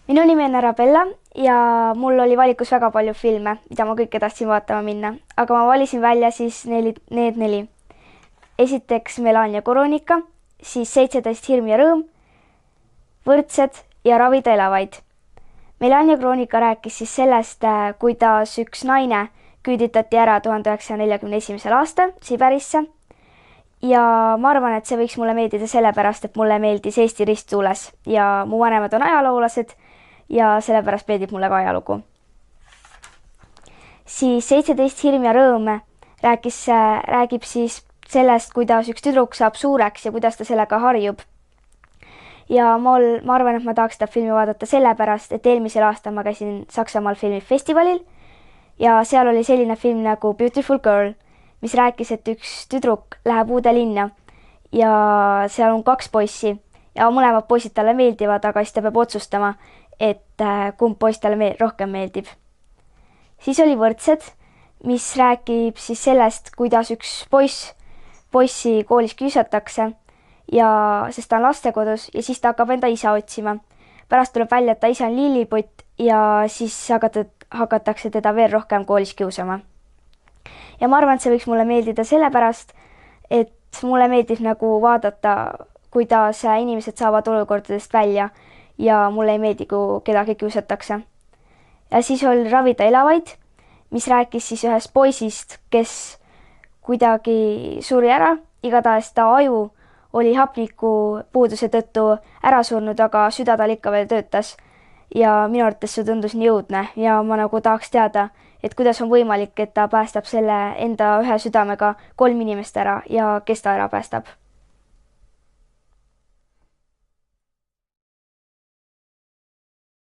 Minu nimi on Arabella ja mul oli valikus väga palju filme, mida ma kõike tahtsin vaatama minna, aga ma valisin välja siis need neli. Esiteks Melania Koroonika, siis 17 hirm ja rõõm, Võrdsed ja Ravida elavaid. Melania Koroonika rääkis siis sellest, kuidas üks naine küüditati ära 1941. aastal Siberisse ja ma arvan, et see võiks mulle meeldida sellepärast, et mulle meeldis Eesti risttuules ja mu vanemad on ajaloolased ja sellepärast meeldib mulle ka ajalugu. Siis 17 hirm ja rõõm räägib siis sellest, kuidas üks tüdruk saab suureks ja kuidas ta sellega harjub. Ja ma arvan, et ma tahaks seda filmi vaadata sellepärast, et eelmisel aastal ma käisin Saksamaal filmifestivalil ja seal oli selline film nagu Beautiful Girl, mis rääkis, et üks tüdruk läheb uude linna ja seal on 2 poissi ja mõlemad poisid talle meeldivad, aga siis ta peab otsustama, et kumb poiss talle rohkem meeldib. Siis oli Võrdsed, mis räägib siis sellest, kuidas üks poissi koolis küüsatakse ja sest ta on lastekodus ja siis ta hakkab enda isa otsima. Pärast tuleb välja, et ta isa on lillipott ja siis hakatakse teda veel rohkem koolis kiusama. Ja ma arvan, et see võiks mulle meeldida sellepärast, et mulle meeldib nagu vaadata, kuidas inimesed saavad olukordadest välja ja mulle ei meeldi, kui kedagi kiusatakse. Ja siis oli Ravida elavaid, mis rääkis siis ühest poisist, kes kuidagi suri ära, igatahes ta aju oli hapniku puuduse tõttu ära surnud, aga süda tal ikka veel töötas. Ja minu arvates see tundus nii jõudne ja ma nagu tahaks teada, et kuidas on võimalik, et ta päästab selle enda ühe südamega 3 inimest ära ja kes ta ära päästab.